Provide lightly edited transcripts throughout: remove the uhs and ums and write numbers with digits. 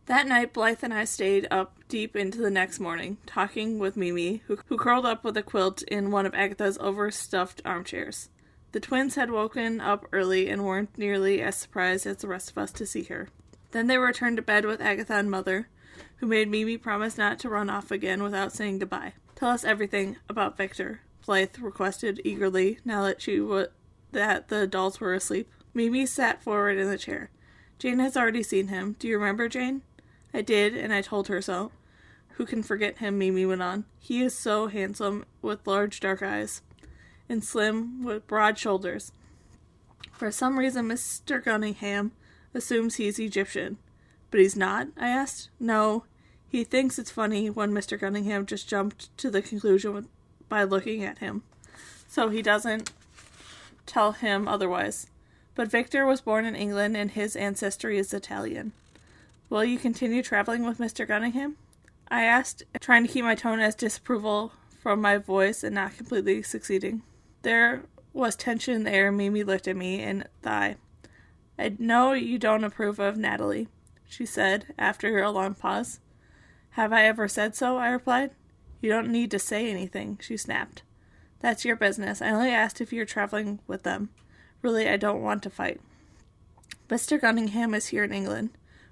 That night, Blythe and I stayed up deep into the next morning, talking with Mimi, who curled up with a quilt in one of Agatha's overstuffed armchairs. The twins had woken up early and weren't nearly as surprised as the rest of us to see her. Then they returned to bed with Agatha and Mother, who made Mimi promise not to run off again without saying goodbye. "Tell us everything about Victor," Blythe requested eagerly, now that that the adults were asleep. Mimi sat forward in the chair. "Jane has already seen him. Do you remember, Jane?" "I did, and I told her so." "Who can forget him?" Mimi went on. "He is so handsome, with large dark eyes, and slim, with broad shoulders. For some reason, Mr. Gunningham assumes he's Egyptian." "But he's not?" I asked. "No, he thinks it's funny when Mr. Gunningham just jumped to the conclusion by looking at him. So he doesn't tell him otherwise. But Victor was born in England, and his ancestry is Italian." "Will you continue traveling with Mr. Gunningham?" I asked, trying to keep my tone as disapproval from my voice and not completely succeeding. There was tension in the air. Mimi looked at me in the eye. "I know you don't approve of Natalie," she said, after a long pause. "Have I ever said so?" I replied. "You don't need to say anything," she snapped. "That's your business. I only asked if you're traveling with them. Really, I don't want to fight." "Mr. Gunningham is here in England.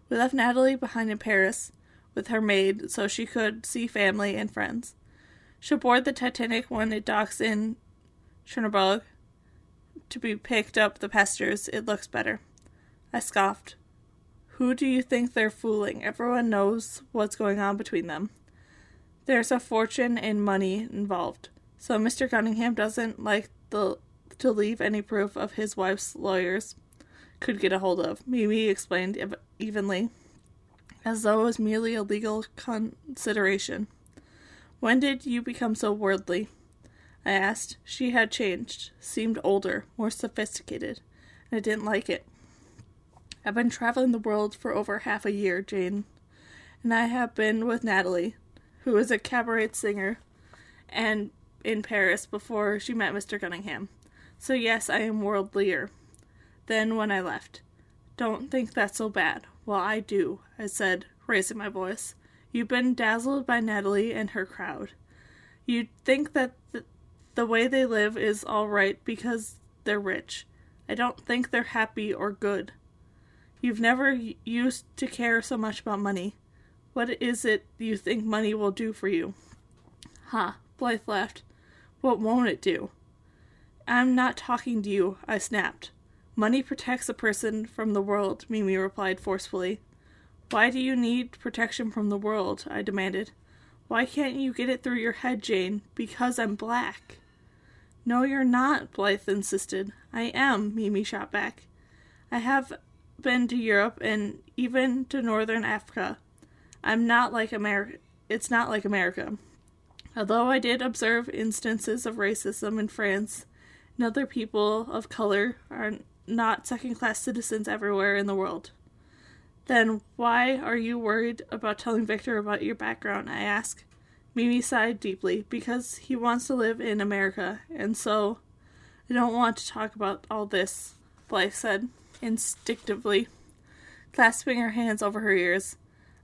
We left Natalie behind in Paris with her maid so she could see family and friends. She'll board the Titanic when it docks in Cherbourg to be picked up the passengers. It looks better." I scoffed. "Who do you think they're fooling? Everyone knows what's going on between them. There's a fortune and money involved. So Mr. Gunningham doesn't like to leave any proof of his wife's lawyers could get a hold of," Mimi explained evenly, as though it was merely a legal consideration. "When did you become so worldly?" I asked. She had changed, seemed older, more sophisticated, and I didn't like it. "I've been traveling the world for over half a year, Jane, and I have been with Natalie, who is a cabaret singer, and in Paris before she met Mr. Gunningham. So yes, I am worldlier than when I left. Don't think that's so bad." "Well, I do," I said, raising my voice. "You've been dazzled by Natalie and her crowd. You think that the way they live is all right because they're rich. I don't think they're happy or good. You've never used to care so much about money. What is it you think money will do for you?" "Ha," Blythe laughed. "What won't it do?" "I'm not talking to you," I snapped. "Money protects a person from the world," Mimi replied forcefully. "Why do you need protection from the world?" I demanded. "Why can't you get it through your head, Jane? Because I'm black." "No, you're not," Blythe insisted. "I am," Mimi shot back. "I have been to Europe and even to Northern Africa. I'm not like America. It's not like America. Although I did observe instances of racism in France, and other people of color are not second-class citizens everywhere in the world." "Then why are you worried about telling Victor about your background?" I asked. Mimi sighed deeply. "Because he wants to live in America, and so I don't want to talk about all this," Blythe said, instinctively, clasping her hands over her ears.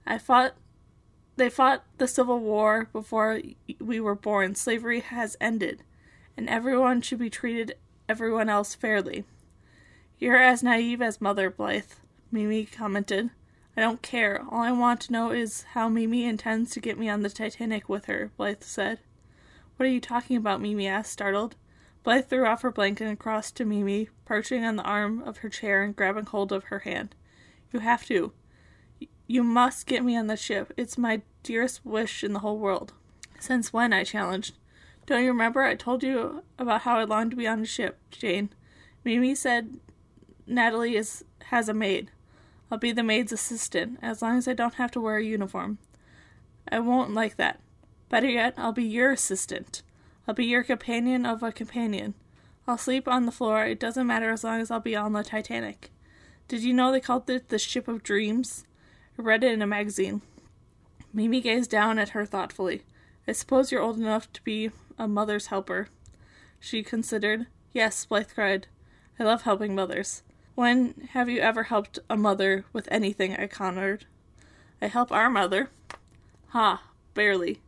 They fought the Civil War before we were born. Slavery has ended, and everyone should be treated everyone else fairly." "You're as naive as Mother, Blythe," Mimi commented. "I don't care. All I want to know is how Mimi intends to get me on the Titanic with her," Blythe said. "What are you talking about?" Mimi asked, startled. Blythe threw off her blanket and crossed to Mimi, perching on the arm of her chair and grabbing hold of her hand. "You have to. You must get me on the ship. It's my dearest wish in the whole world." "Since when?" I challenged. "Don't you remember? I told you about how I longed to be on a ship, Jane. Mimi said Natalie has a maid. I'll be the maid's assistant, as long as I don't have to wear a uniform." "I won't like that. Better yet, I'll be your assistant. I'll be your companion of a companion. I'll sleep on the floor. It doesn't matter as long as I'll be on the Titanic. Did you know they called it the Ship of Dreams? I read it in a magazine." Mimi gazed down at her thoughtfully. "I suppose you're old enough to be a mother's helper." She considered. "Yes," Blythe cried. "I love helping mothers." "When have you ever helped a mother with anything?" I countered. I help our mother. Ha, barely.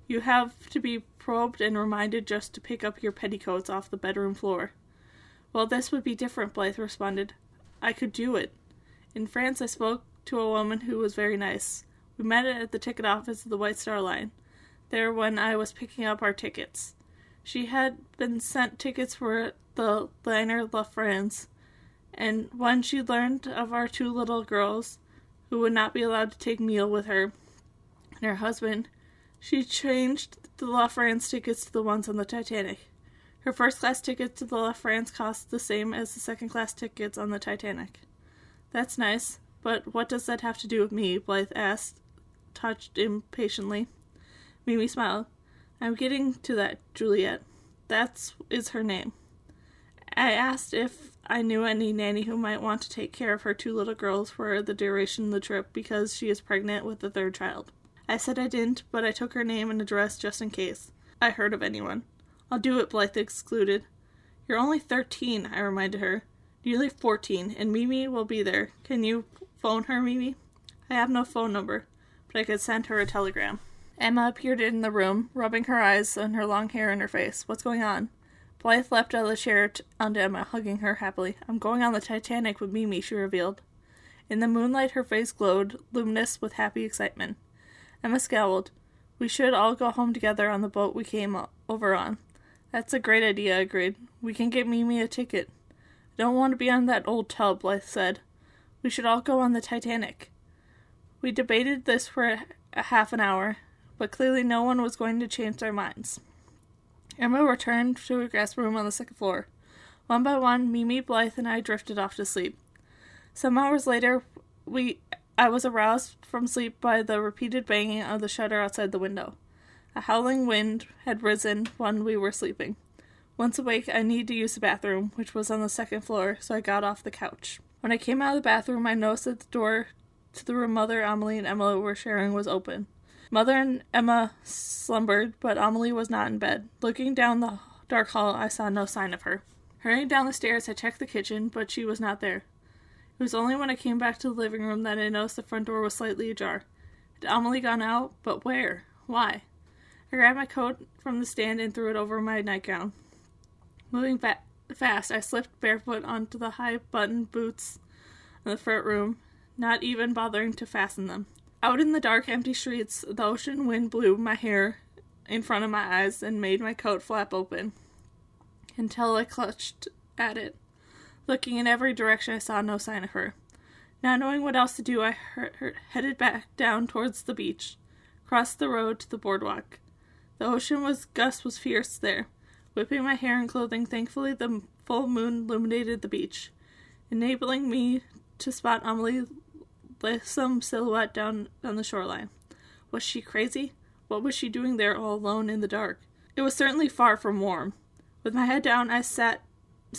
You have to be probed and reminded just to pick up your petticoats off the bedroom floor. Well, this would be different, Blythe responded. I could do it. In France, I spoke to a woman who was very nice. We met at the ticket office of the White Star Line, there when I was picking up our tickets. She had been sent tickets for the liner La France, and when she learned of our 2 little girls, who would not be allowed to take meal with her and her husband, she changed the La France tickets to the ones on the Titanic. Her first-class ticket to the La France cost the same as the second-class tickets on the Titanic. That's nice, but what does that have to do with me? Blythe asked, touched impatiently. Mimi smiled. I'm getting to that, Juliet. That is her name. I asked if I knew any nanny who might want to take care of her 2 little girls for the duration of the trip because she is pregnant with the 3rd child. I said I didn't, but I took her name and address just in case I heard of anyone. I'll do it, Blythe excluded. You're only 13, I reminded her. Nearly 14, and Mimi will be there. Can you phone her, Mimi? I have no phone number, but I could send her a telegram. Emma appeared in the room, rubbing her eyes and her long hair in her face. What's going on? Blythe leapt out of the chair onto Emma, hugging her happily. I'm going on the Titanic with Mimi, she revealed. In the moonlight, her face glowed, luminous with happy excitement. Emma scowled. We should all go home together on the boat we came over on. That's a great idea, I agreed. We can get Mimi a ticket. I don't want to be on that old tub, Blythe said. We should all go on the Titanic. We debated this for a half an hour, but clearly no one was going to change their minds. Emma returned to her guest room on the 2nd floor. One by one, Mimi, Blythe, and I drifted off to sleep. Some hours later, I was aroused from sleep by the repeated banging of the shutter outside the window. A howling wind had risen when we were sleeping. Once awake, I needed to use the bathroom, which was on the 2nd floor, so I got off the couch. When I came out of the bathroom, I noticed that the door to the room Mother, Amelie, and Emma were sharing was open. Mother and Emma slumbered, but Amelie was not in bed. Looking down the dark hall, I saw no sign of her. Hurrying down the stairs, I checked the kitchen, but she was not there. It was only when I came back to the living room that I noticed the front door was slightly ajar. Had Amelie gone out? But where? Why? I grabbed my coat from the stand and threw it over my nightgown. Moving fast, I slipped barefoot onto the high-buttoned boots in the front room, not even bothering to fasten them. Out in the dark, empty streets, the ocean wind blew my hair in front of my eyes and made my coat flap open until I clutched at it. Looking in every direction, I saw no sign of her. Not knowing what else to do, I headed back down towards the beach, crossed the road to the boardwalk. The ocean gust was fierce there, whipping my hair and clothing. Thankfully, the full moon illuminated the beach, enabling me to spot Amelie some silhouette down on the shoreline. Was she crazy? What was she doing there all alone in the dark? It was certainly far from warm. With my head down, I set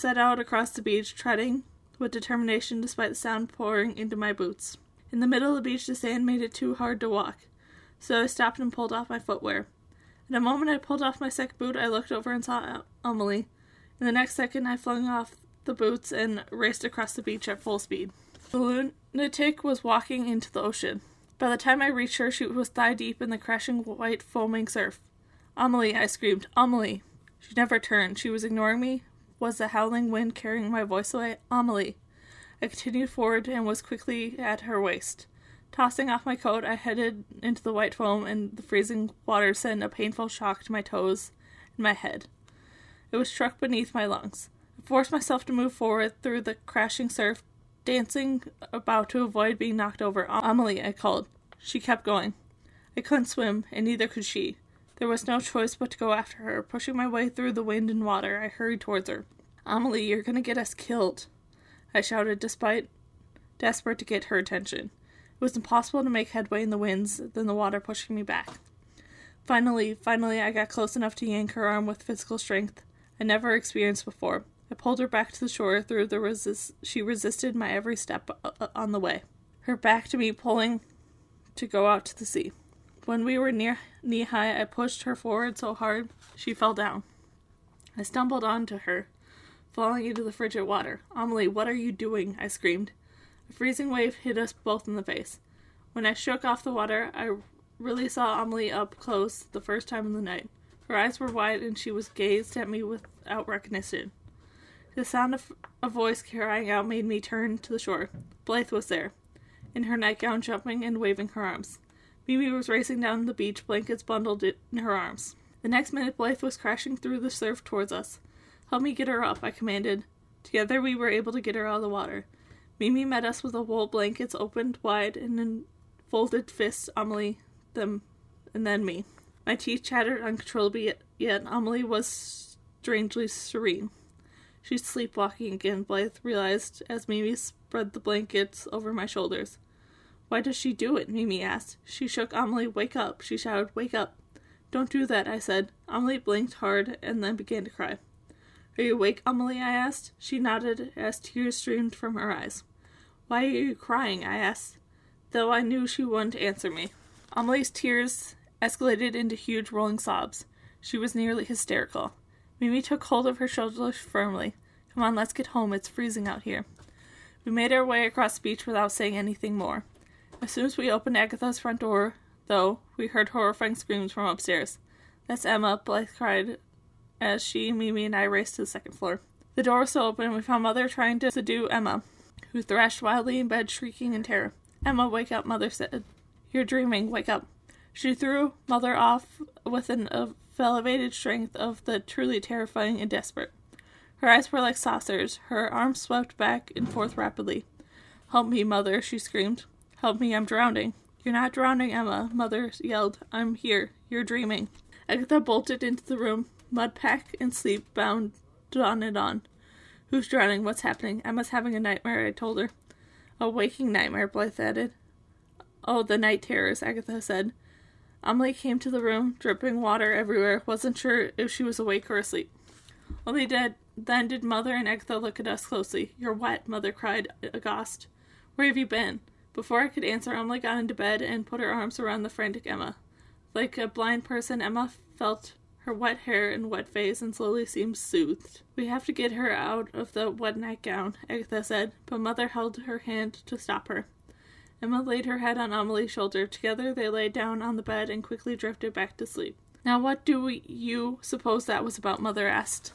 out across the beach, treading with determination despite the sound pouring into my boots. In the middle of the beach, the sand made it too hard to walk, so I stopped and pulled off my footwear. In a moment, I pulled off my second boot. I looked over and saw Amelie. In the next second, I flung off the boots and raced across the beach at full speed. The lunatic was walking into the ocean. By the time I reached her, she was thigh-deep in the crashing white foaming surf. Amelie, I screamed. Amelie. She never turned. She was ignoring me. Was the howling wind carrying my voice away? Amelie. I continued forward and was quickly at her waist. Tossing off my coat, I headed into the white foam, and the freezing water sent a painful shock to my toes and my head. It was struck beneath my lungs. I forced myself to move forward through the crashing surf, dancing about to avoid being knocked over. Amelie, I called. She kept going. I couldn't swim, and neither could she. There was no choice but to go after her. Pushing my way through the wind and water, I hurried towards her. Amelie, you're going to get us killed, I shouted, desperate to get her attention. It was impossible to make headway in the winds, then the water pushing me back. Finally, I got close enough to yank her arm with physical strength I never experienced before. I pulled her back to the shore. She resisted my every step on the way, her back to me, pulling to go out to the sea. When we were near knee-high, I pushed her forward so hard she fell down. I stumbled onto her, falling into the frigid water. Amelie, what are you doing? I screamed. A freezing wave hit us both in the face. When I shook off the water, I really saw Amelie up close the first time in the night. Her eyes were wide, and she was gazed at me without recognition. The sound of a voice crying out made me turn to the shore. Blythe was there, in her nightgown, jumping and waving her arms. Mimi was racing down the beach, blankets bundled in her arms. The next minute, Blythe was crashing through the surf towards us. "Help me get her up," I commanded. Together we were able to get her out of the water. Mimi met us with the wool blankets opened wide and in folded fists, Amelie, them, and then me. My teeth chattered uncontrollably, yet Amelie was strangely serene. She's sleepwalking again, Blythe realized as Mimi spread the blankets over my shoulders. "Why does she do it?" Mimi asked. She shook Amelie. "Wake up," she shouted. "Wake up." "Don't do that," I said. Amelie blinked hard and then began to cry. "Are you awake, Amelie?" I asked. She nodded as tears streamed from her eyes. "Why are you crying?" I asked, though I knew she wouldn't answer me. Amelie's tears escalated into huge rolling sobs. She was nearly hysterical. Mimi took hold of her shoulders firmly. "Come on, let's get home. It's freezing out here." We made our way across the beach without saying anything more. As soon as we opened Agatha's front door, though, we heard horrifying screams from upstairs. "That's Emma," Blythe cried as she, Mimi, and I raced to the second floor. The door was still open, and we found Mother trying to subdue Emma, who thrashed wildly in bed, shrieking in terror. "Emma, wake up," Mother said. "You're dreaming. Wake up." She threw Mother off with an elevated strength of the truly terrifying and desperate. Her eyes were like saucers. Her arms swept back and forth rapidly. "Help me, Mother," she screamed. "Help me, I'm drowning." "You're not drowning, Emma," Mother yelled. "I'm here. You're dreaming." Agatha bolted into the room, mud pack and sleep bound on and on. "Who's drowning? What's happening?" "Emma's having a nightmare," I told her. "A waking nightmare," Blythe added. "Oh, the night terrors," Agatha said. Amelie came to the room, dripping water everywhere, wasn't sure if she was awake or asleep. Only then did Mother and Agatha look at us closely. "You're wet," Mother cried, aghast. "Where have you been?" Before I could answer, Amelie got into bed and put her arms around the frantic Emma. Like a blind person, Emma felt her wet hair and wet face and slowly seemed soothed. "We have to get her out of the wet nightgown," Agatha said, but Mother held her hand to stop her. Emma laid her head on Amelie's shoulder. Together they lay down on the bed and quickly drifted back to sleep. "Now what do you suppose that was about?" Mother asked.